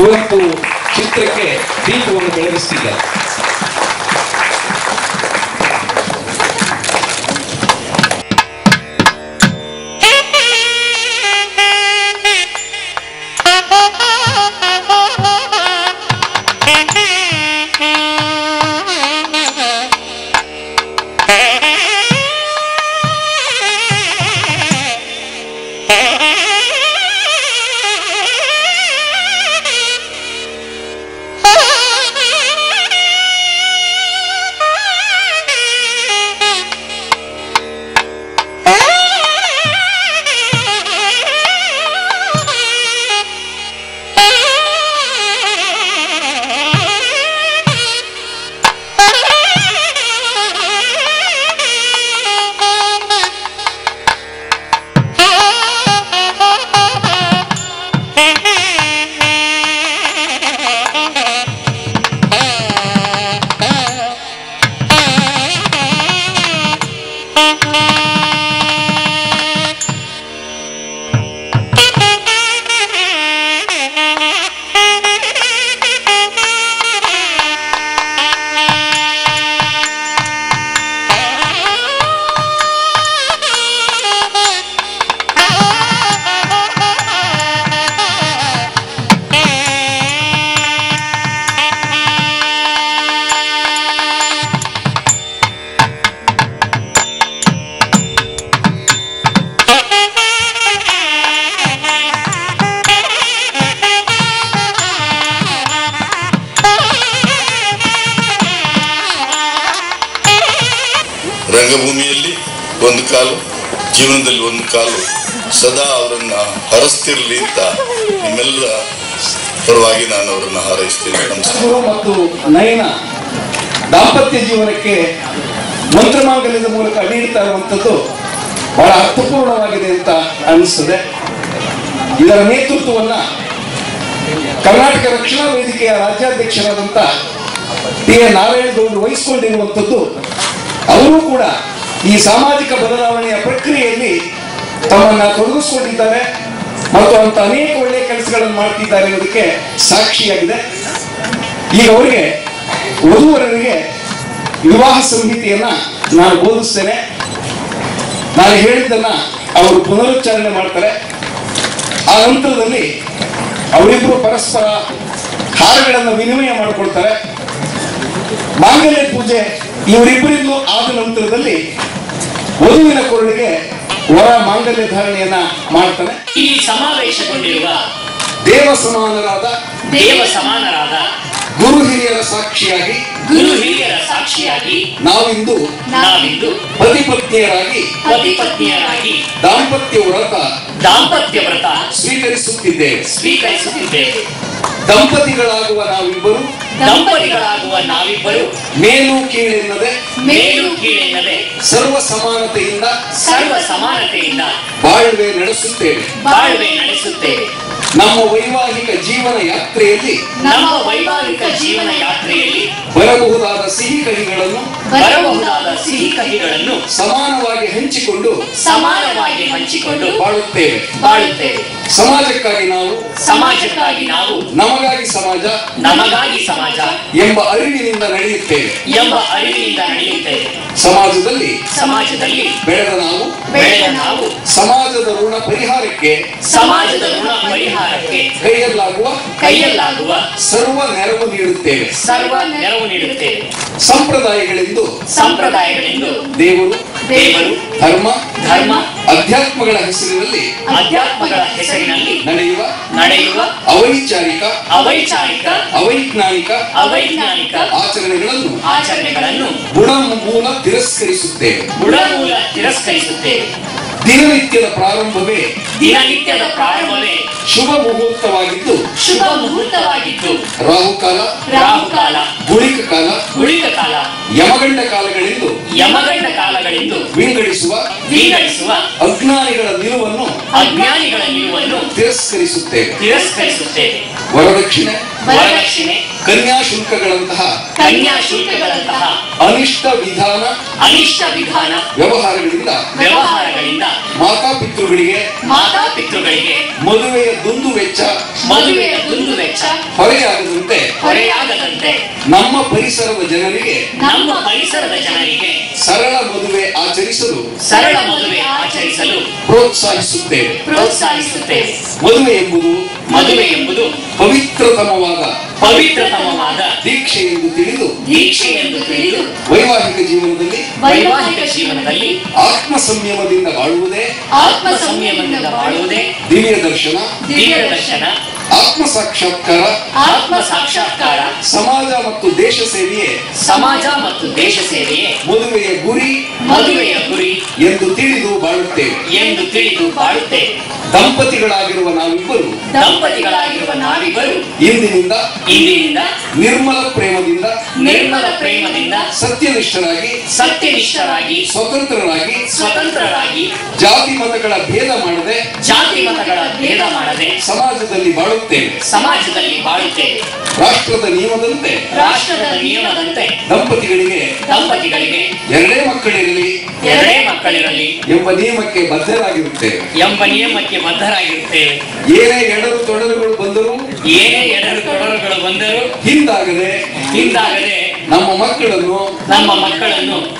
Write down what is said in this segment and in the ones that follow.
ಕುವೆಂಪು ಚಿತ್ರಕ್ಕೆ ದೀಪವನ್ನು ಬೆಳಗಿಸ್ತಿದ್ದಾರೆ. ರಂಗಭೂಮಿಯಲ್ಲಿ ಒಂದು ಕಾಲು, ಜೀವನದಲ್ಲಿ ಒಂದು ಕಾಲು ಸದಾ ಅವರನ್ನ ಹರಸ್ತಿರ್ಲಿ ಅಂತ ನಿಮ್ಮೆಲ್ಲ ಪರವಾಗಿ ನಾನು ಅವರನ್ನ ಹಾರೈಸ್ತೇನೆ. ನಮಸ್ಕಾರ. ಮತ್ತು ನಯನ ದಾಂಪತ್ಯ ಜೀವನಕ್ಕೆ ಮಂತ್ರಮಾಂಗಲ್ಯದ ಮೂಲಕ ನೀಡ್ತಾ ಇರುವಂಥದ್ದು ಬಹಳ ಅರ್ಥಪೂರ್ಣವಾಗಿದೆ ಅಂತ ಅನಿಸ್ತದೆ. ಇದರ ನೇತೃತ್ವವನ್ನ ಕರ್ನಾಟಕ ರಕ್ಷಣಾ ವೇದಿಕೆಯ ರಾಜ್ಯಾಧ್ಯಕ್ಷರಾದಂಥ ಟಿ.ಎ. ನಾರಾಯಣಗೌಡರು ವಹಿಸಿಕೊಂಡಿರುವಂಥದ್ದು. ಅವರು ಕೂಡ ಈ ಸಾಮಾಜಿಕ ಬದಲಾವಣೆಯ ಪ್ರಕ್ರಿಯೆಯಲ್ಲಿ ತಮ್ಮನ್ನ ತೊಡಗಿಸಿಕೊಂಡಿದ್ದಾರೆ ಮತ್ತು ಅಂತ ಅನೇಕ ಒಳ್ಳೆಯ ಕೆಲಸಗಳನ್ನು ಮಾಡ್ತಿದ್ದಾರೆ ಅನ್ನೋದಕ್ಕೆ ಸಾಕ್ಷಿಯಾಗಿದೆ. ಈಗ ಅವರಿಗೆ ವಧುವರರಿಗೆ ವಿವಾಹ ಸಂಹಿತೆಯನ್ನ ನಾನು ಬೋಧಿಸ್ತೇನೆ. ನಾನು ಹೇಳಿದ್ದನ್ನ ಅವರು ಪುನರುಚ್ಚಾರಣೆ ಮಾಡ್ತಾರೆ. ಆ ನಂತರದಲ್ಲಿ ಅವರಿಬ್ಬರು ಪರಸ್ಪರ ಹಾರಗಳನ್ನು ವಿನಿಮಯ ಮಾಡಿಕೊಳ್ತಾರೆ. ಮಾಂಗಲ್ಯ ಪೂಜೆ ಇವರಿಬ್ಬರಿಗೂ ಆದ ನಂತರದಲ್ಲಿ ವಧುವಿನ ಕೊರಳಿಗೆ ವರ ಮಾಂಗಲ್ಯ ಧಾರಣೆಯನ್ನ ಮಾಡ್ತಾನೆ. ಇಲ್ಲಿ ಸಮಾವೇಶಗೊಂಡಿರುವ ದೇವ ಸಮಾನರಾದ ಗುರು ಹಿರಿಯರ ಸಾಕ್ಷಿಯಾಗಿ ನಾವಿಂದು ಪತಿಪತ್ನಿಯರಾಗಿ ದಾಂಪತ್ಯ ವ್ರತ ಸ್ವೀಕರಿಸುತ್ತಿದ್ದೇವೆ. ದಂಪತಿಗಳಾಗುವ ನಾವಿಬ್ಬರು ಮೇಲು ಕೀಳೆನ್ನದೆ ಸರ್ವ ಸಮಾನತೆಯಿಂದ ಬಾಳ್ವೆ ನಡೆಸುತ್ತೇವೆ. ನಮ್ಮ ವೈವಾಹಿಕ ಜೀವನ ಯಾತ್ರೆಯಲ್ಲಿ ಬರಬಹುದಾದ ಸಿಹಿ ಕಹಿಗಳನ್ನು ಸಮಾನವಾಗಿ ಹಂಚಿಕೊಂಡು ಬಾಳುತ್ತೇವೆ. ಸಮಾಜಕ್ಕಾಗಿ ನಾವು ನಮಗಾಗಿ ಸಮಾಜ ಎಂಬ ಅರಿವಿನಿಂದ ನಡೆಯುತ್ತೇವೆ. ಸಮಾಜದಲ್ಲಿ ಬೆಳೆದ ನಾವು ಸಮಾಜದ ಋಣ ಪರಿಹಾರಕ್ಕೆ ಕೈಯಲ್ಲಾಗುವ ಸರ್ವ ನೆರವು ನೀಡುತ್ತೇವೆ. ಸಂಪ್ರದಾಯಗಳೆಂದು ದೇವರು ಧರ್ಮ ಅಧ್ಯಾತ್ಮಗಳ ಹೆಸರಿನಲ್ಲಿ ನಡೆಯುವ ಅವೈಚಾರಿಕ ಅವೈಜ್ಞಾನಿಕ ಆಚರಣೆಗಳನ್ನು ಗುಣಮೂಲ ತಿರಸ್ಕರಿಸುತ್ತೇವೆ. ದಿನನಿತ್ಯದ ಪ್ರಾರಂಭವೇ ಶುಭ ಮುಹೂರ್ತವಾಗಿದ್ದು ರಾಹುಕಾಲ ಗುಳಿಕ ಕಾಲ ಯಮಗಂಡ ಕಾಲಗಳೆಂದು ವಿಂಗಡಿಸುವ ಅಜ್ಞಾನಿಗಳ ನಿಲುವನ್ನು ತಿರಸ್ಕರಿಸುತ್ತೇವೆ. ವರದಕ್ಷಿಣೆ ಕನ್ಯಾಶುಲ್ಕಗಳಂತಹ ಅನಿಷ್ಟ ವಿಧಾನ ವ್ಯವಹಾರಗಳಿಂದ ಮಾತಾಪಿತೃಗಳಿಗೆ ಮದುವೆಯ ದುಂದು ವೆಚ್ಚ ಹೊರೆಯಾಗದಂತೆ ನಮ್ಮ ಪರಿಸರದ ಜನರಿಗೆ ಸರಳ ಮದುವೆ ಆಚರಿಸಲು ಪ್ರೋತ್ಸಾಹಿಸುತ್ತೇವೆ. ಮದುವೆ ಎಂಬುದು ಪವಿತ್ರತಮವಾದ ದೀಕ್ಷೆ ಎಂದು ತಿಳಿದು ವೈವಾಹಿಕ ಜೀವನದಲ್ಲಿ ಆತ್ಮ ಸಂಯಮದಿಂದ ಬಾಳುವುದೇ ದಿವ್ಯ ದರ್ಶನ ಆತ್ಮ ಸಾಕ್ಷಾತ್ಕಾರ ಸಮಾಜ ಮತ್ತು ದೇಶ ಸೇವೆಯೇ ಮದುವೆಯ ಗುರಿ ಎಂದು ತಿಳಿದು ಬಾಳುತ್ತೇವೆ. ದಂಪತಿಗಳಾಗಿರುವ ನಾವಿಬ್ಬರು ಇಂದಿನಿಂದ ನಿರ್ಮಲ ಪ್ರೇಮದಿಂದ ಸತ್ಯನಿಷ್ಠರಾಗಿ ಸ್ವತಂತ್ರರಾಗಿ ಜಾತಿ ಮತಗಳ ಭೇದ ಮಾಡದೆ ಸಮಾಜದಲ್ಲಿ ಬಾಳುತ್ತೇವೆ. ರಾಷ್ಟ್ರದ ನಿಯಮದಂತೆ ದಂಪತಿಗಳಿಗೆ ಎರಡೇ ಮಕ್ಕಳಿರಲಿ ಎಂಬ ನಿಯಮಕ್ಕೆ ಬದ್ಧರಾಗಿರುತ್ತೇವೆ. ಏನೇ ಎಡರು ತೊಡರುಗಳು ಬಂದರೂ ಹಿಂದಾಗದೆ ನಮ್ಮ ಮಕ್ಕಳನ್ನು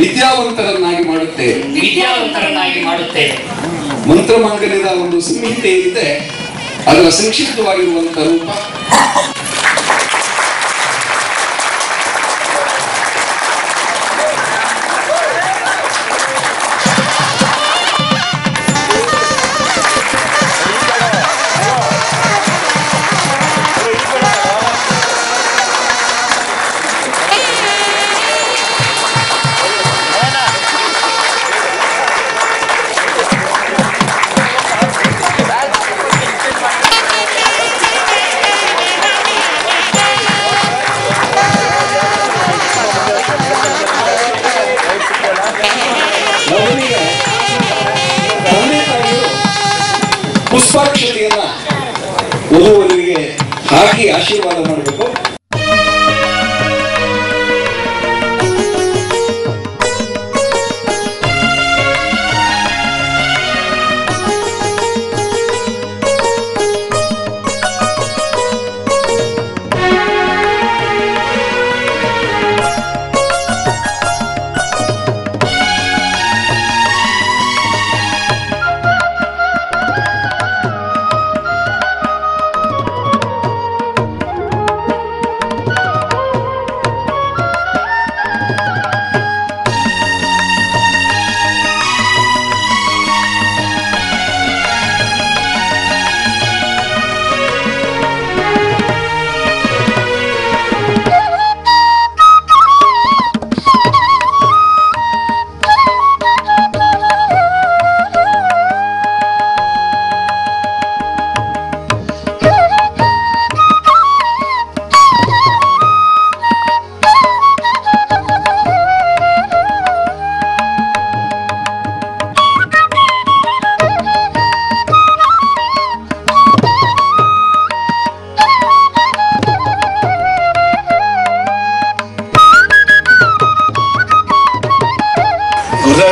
ವಿದ್ಯಾವಂತರನ್ನಾಗಿ ಮಾಡುತ್ತೇವೆ. ಮಂತ್ರಮಾಂಗಲ್ಯದ ಒಂದು ಸಂಹಿತೆ ಇದೆ, ಅದರ ಸಂಕ್ಷಿಪ್ತವಾಗಿರುವಂತಹ ರೂಪ. ಪುಷ್ಪಾಕ್ಷತೆಯನ್ನ ವಧುವರರಿಗೆ ಹಾಕಿ ಆಶೀರ್ವಾದ ಮಾಡಬೇಕು.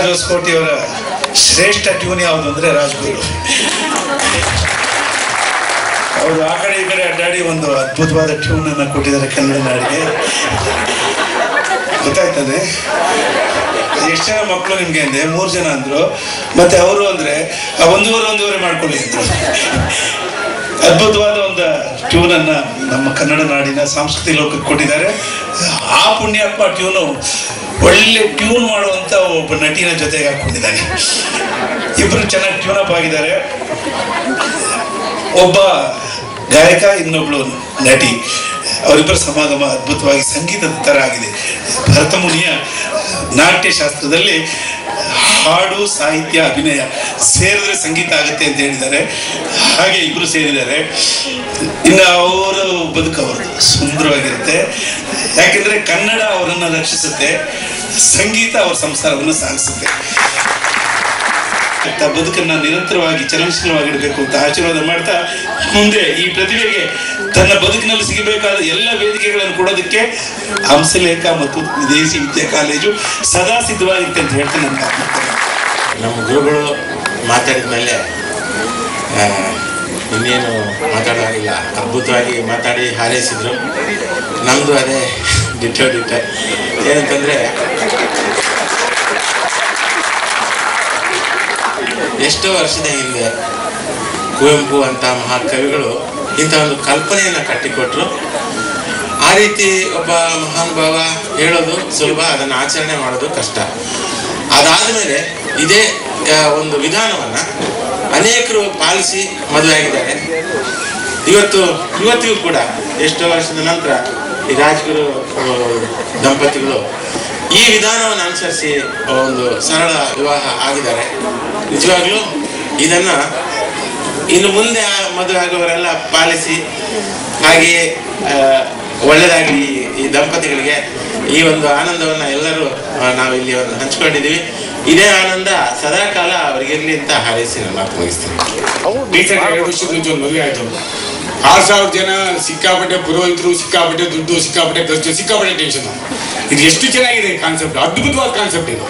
ಹೊಸಕೋಟೆಯವರ ಶ್ರೇಷ್ಠ ಟ್ಯೂನ್ ಯಾವುದು ಅಂದ್ರೆ ರಾಜ್ಗುರು. ಅವರು ಆ ಕಡೆ ಈ ಕಡೆ ಅಡ್ಡಾಡಿ ಒಂದು ಅದ್ಭುತವಾದ ಟ್ಯೂನ್ ಅನ್ನ ಕೊಟ್ಟಿದ್ದಾರೆ ಕನ್ನಡ ನಾಡಿಗೆ. ಗೊತ್ತಾಯ್ತದೆ? ಎಷ್ಟು ಜನ ಮಕ್ಕಳು ನಿಮ್ಗೆ ಅಂದೆ? 3 ಜನ ಅಂದ್ರು. ಮತ್ತೆ ಅವರು ಅಂದ್ರೆ ಒಂದೂವರೆ ಮಾಡ್ಕೊಳ್ಳಿ ಅಂದ್ರು. ಅದ್ಭುತವಾದ ಒಂದು ಟ್ಯೂನ್ ಅನ್ನ ನಮ್ಮ ಕನ್ನಡ ನಾಡಿನ ಸಾಂಸ್ಕೃತಿಕ ಲೋಕಕ್ಕೆ ಕೊಟ್ಟಿದ್ದಾರೆ. ಆ ಪುಣ್ಯಾತ್ಮ ಟ್ಯೂನು ಒಳ್ಳೆ ಟ್ಯೂನ್ ಮಾಡುವಂತ ಒಬ್ಬ ನಟಿನ ಜೊತೆಗೆ ಹಾಕೊಂಡಿದ್ದಾನೆ. ಇಬ್ರು ಚೆನ್ನಾಗಿ ಟ್ಯೂನ್ ಅಪ್ ಆಗಿದ್ದಾರೆ. ಒಬ್ಬ ಗಾಯಕ, ಇನ್ನೊಬ್ಳು ನಟಿ, ಅವರಿಬ್ಬರ ಸಮಾಗಮ ಅದ್ಭುತವಾಗಿ ಸಂಗೀತದ ತರ ಆಗಿದೆ. ಭರತ ಮುನಿಯ ನಾಟ್ಯ ಶಾಸ್ತ್ರದಲ್ಲಿ ಹಾಡು, ಸಾಹಿತ್ಯ, ಅಭಿನಯ ಸೇರಿದ್ರೆ ಸಂಗೀತ ಆಗುತ್ತೆ ಅಂತ ಹೇಳಿದ್ದಾರೆ. ಹಾಗೆ ಇಬ್ರು ಸೇರಿದ್ದಾರೆ. ಇನ್ನು ಅವರ ಬದುಕು ಅವ್ರದ್ದು ಸುಂದರವಾಗಿರುತ್ತೆ. ಯಾಕೆಂದ್ರೆ ಕನ್ನಡ ಅವರನ್ನ ರಕ್ಷಿಸುತ್ತೆ, ಸಂಗೀತ ಅವ್ರ ಸಂಸಾರವನ್ನು ಸಾಗಿಸುತ್ತೆ. ಆಗ್ತಾ ಬದುಕನ್ನು ನಿರಂತರವಾಗಿ ಚಲನಶೀಲವಾಗಿಡಬೇಕು ಅಂತ ಆಶೀರ್ವಾದ ಮಾಡ್ತಾ, ಮುಂದೆ ಈ ಪ್ರತಿಭೆಗೆ ತನ್ನ ಬದುಕಿನಲ್ಲಿ ಸಿಗಬೇಕಾದ ಎಲ್ಲ ವೇದಿಕೆಗಳನ್ನು ಕೊಡೋದಕ್ಕೆ ಹಂಸಲೇಖ ಮತ್ತು ವಿದೇಶಿ ವಿದ್ಯಾ ಕಾಲೇಜು ಸದಾ ಸಿದ್ಧವಾಗಿರುತ್ತೆ ಅಂತ ಹೇಳ್ತೇನೆ. ನಮ್ಮ ಗುರುಗಳು ಮಾತಾಡಿದ ಮೇಲೆ ಇನ್ನೇನು ಮಾತಾಡೋದಿಲ್ಲ. ಅದ್ಭುತವಾಗಿ ಮಾತಾಡಿ ಹಾರೈಸಿದ್ರು. ನಮ್ಮದು ಅದೇ ದಿಟ್ಟ ಏನಂತಂದರೆ, ಎಷ್ಟೋ ವರ್ಷದ ಹಿಂದೆ ಕುವೆಂಪು ಅಂತ ಮಹಾಕವಿಗಳು ಇಂಥ ಒಂದು ಕಲ್ಪನೆಯನ್ನು ಕಟ್ಟಿಕೊಟ್ರು. ಆ ರೀತಿ ಒಬ್ಬ ಮಹಾನುಭಾವ ಹೇಳೋದು ಸುಲಭ, ಅದನ್ನು ಆಚರಣೆ ಮಾಡೋದು ಕಷ್ಟ. ಅದಾದಮೇಲೆ ಇದೇ ಒಂದು ವಿಧಾನವನ್ನು ಅನೇಕರು ಪಾಲಿಸಿ ಮದುವೆ ಆಗಿದ್ದಾರೆ. ಇವತ್ತಿಗೂ ಕೂಡ ಎಷ್ಟೋ ವರ್ಷದ ನಂತರ ಈ ರಾಜಗುರು ದಂಪತಿಗಳು ಈ ವಿಧಾನವನ್ನು ಅನುಸರಿಸಿ ಒಂದು ಸರಳ ವಿವಾಹ ಆಗಿದ್ದಾರೆ. ನಿಜವಾಗ್ಲೂ ಇದನ್ನು ಇನ್ನು ಮುಂದೆ ಮದುವೆ ಆಗೋವರೆಲ್ಲ ಪಾಲಿಸಿ, ಹಾಗೆಯೇ ಒಳ್ಳೆಯದಾಗಿ ಈ ದಂಪತಿಗಳಿಗೆ ಈ ಒಂದು ಆನಂದವನ್ನು ಎಲ್ಲರೂ ನಾವಿಲ್ಲಿ ಒಂದು ಹಂಚ್ಕೊಂಡಿದ್ದೀವಿ. ಇದೇ ಆನಂದ ಸದಾಕಾಲ ಅವರಿಗಿರಲಿ ಅಂತ ಹಾರೈಸಿ ನಾನು ಮಾತು ಮುಗಿಸ್ತೀನಿ. ಟೀಚರ್ 2 ವರ್ಷದ ಮುಂಚೆ ಒಂದು ಮದುವೆ ಆಯಿತು. 6,000 ಜನ, ಸಿಕ್ಕಾಪಟ್ಟೆ ಪುರೋಹಿತರು, ಸಿಕ್ಕಾಪಟ್ಟೆ ದುಡ್ಡು, ಸಿಕ್ಕಾಪಟ್ಟೆ ಖರ್ಚು, ಸಿಕ್ಕಾಪಟ್ಟೆ ಟೆನ್ಷನ್. ಇದು ಎಷ್ಟು ಚೆನ್ನಾಗಿದೆ ಕಾನ್ಸೆಪ್ಟ್, ಅದ್ಭುತವಾದ ಕಾನ್ಸೆಪ್ಟ್ ಇದು.